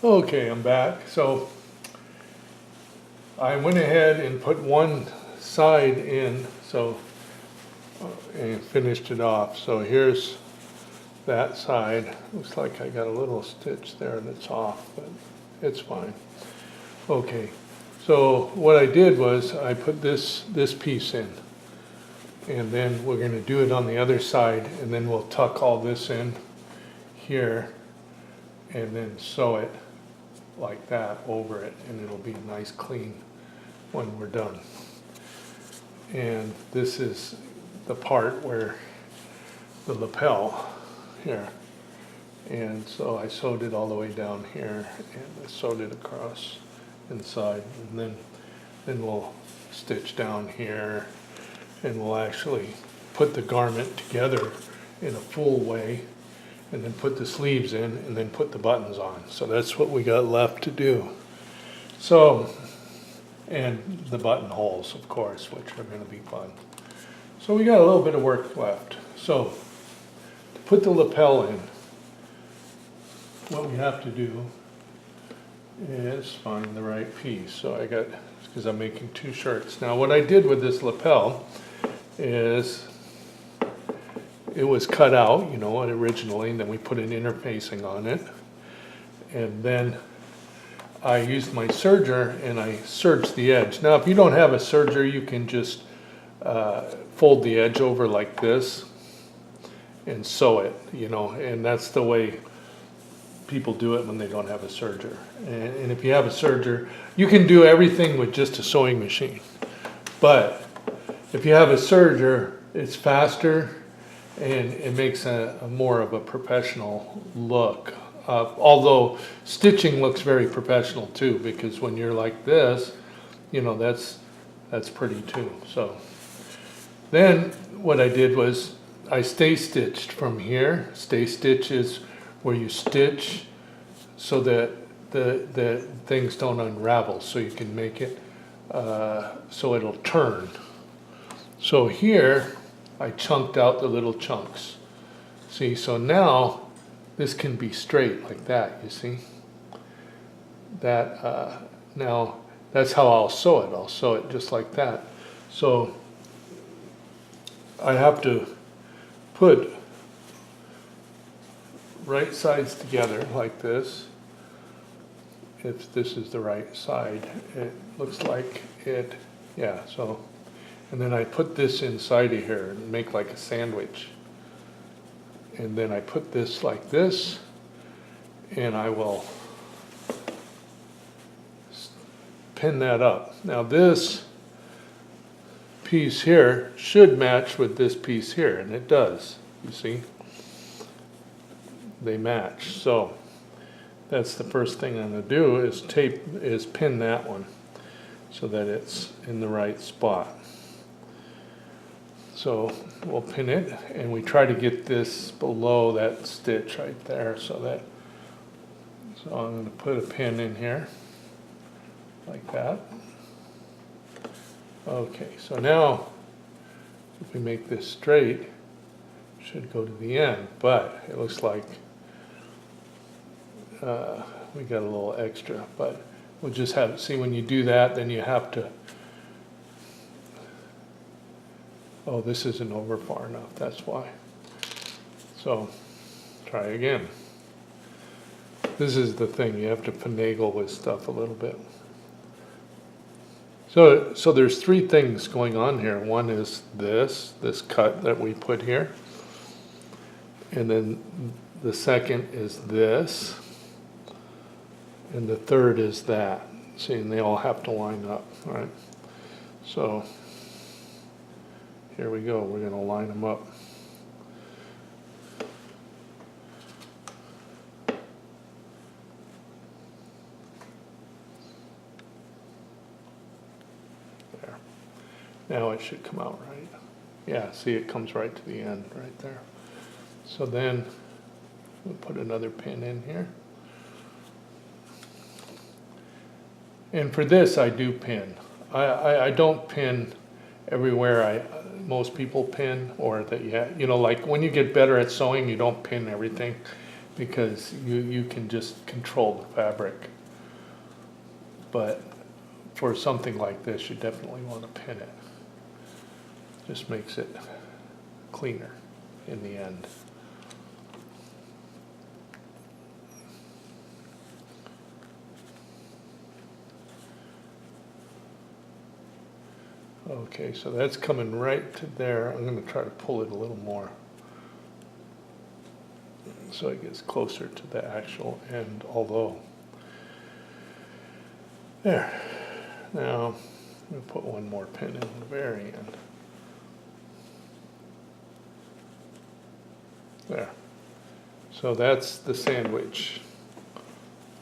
Okay, I'm back. So I went ahead and put one side in, and finished it off. So here's that side. Looks like I got a little stitch there that's off, but it's fine. Okay, so what I did was I put this piece in, and then we're going to do it on the other side, and then we'll tuck all this in here, and then sew it like that over it, and it'll be nice clean when we're done. And this is the part where the lapel here, and so I sewed it all the way down here, and I sewed it across inside, and then we'll stitch down here, and we'll actually put the garment together in a full way, and then put the sleeves in, and then put the buttons on. So that's what we got left to do. So, and the buttonholes, of course, which are going to be fun. So we got a little bit of work left. So to put the lapel in, what we have to do is find the right piece. So I got, because I'm making two shirts. Now what I did with this lapel is it was cut out, originally, and then we put an interfacing on it. And then I used my serger and I serged the edge. Now if you don't have a serger, you can just fold the edge over like this and sew it, and that's the way people do it when they don't have a serger. And if you have a serger, you can do everything with just a sewing machine. But if you have a serger, it's faster and it makes a more of a professional look. Although stitching looks very professional too, because when you're like this, that's pretty too. So then what I did was I stay stitched from here. Stay stitch is where you stitch so that the things don't unravel, so you can make it so it'll turn. So here I chunked out the little chunks. See, so now this can be straight like that, you see? That, now that's how I'll sew it. I'll sew it just like that. So I have to put right sides together like this. If this is the right side, it looks like it, yeah, so. And then I put this inside of here and make like a sandwich. And then I put this like this, and I will pin that up. Now this piece here should match with this piece here, and it does, you see? They match. So that's the first thing I'm going to do is pin that one so that it's in the right spot. So we'll pin it, and we try to get this below that stitch right there, so I'm going to put a pin in here like that. Okay, so now if we make this straight, it should go to the end, but it looks like we got a little extra, but we'll just have it. See, when you do that, then you have to, oh, this isn't over far enough, that's why. So try again. This is the thing, you have to finagle with stuff a little bit. So there's three things going on here. One is this cut that we put here, and then the second is this, and the third is that. See, and they all have to line up, all right? So here we go, we're going to line them up. There. Now it should come out right. Yeah, see, it comes right to the end right there. So then we'll put another pin in here. And for this, I do pin. I don't pin everywhere most people pin, or that like when you get better at sewing, you don't pin everything, because you can just control the fabric. But for something like this, you definitely want to pin it. Just makes it cleaner in the end. Okay, so that's coming right to there. I'm going to try to pull it a little more so it gets closer to the actual end, although. There. Now, I'm going to put one more pin in the very end. There. So that's the sandwich.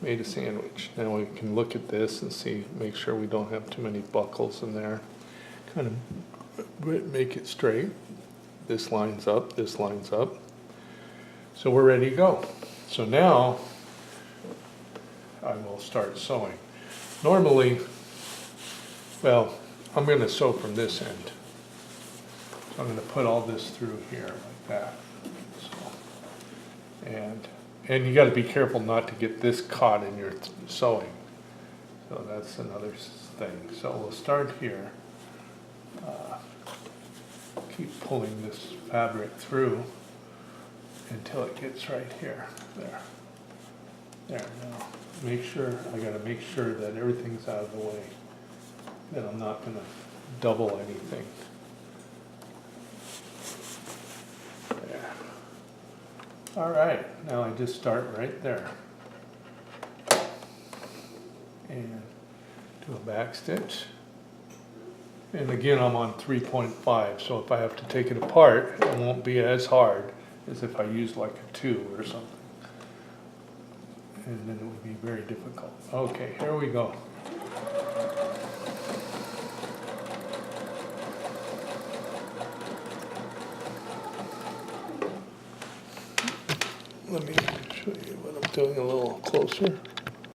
Made a sandwich. Now we can look at this and see, make sure we don't have too many buckles in there. Kind of make it straight. This lines up, this lines up. So we're ready to go. So now I will start sewing. Normally, well, I'm going to sew from this end. So I'm going to put all this through here like that. So, and you got to be careful not to get this caught in your sewing. So that's another thing. So we'll start here. Keep pulling this fabric through until it gets right here. There. There. Now, make sure, I got to make sure that everything's out of the way. That I'm not going to double anything. There. All right. Now I just start right there. And do a back stitch. And again, I'm on 3.5, so if I have to take it apart, it won't be as hard as if I used like a 2 or something. And then it would be very difficult. Okay, here we go. Let me show you what I'm doing a little closer.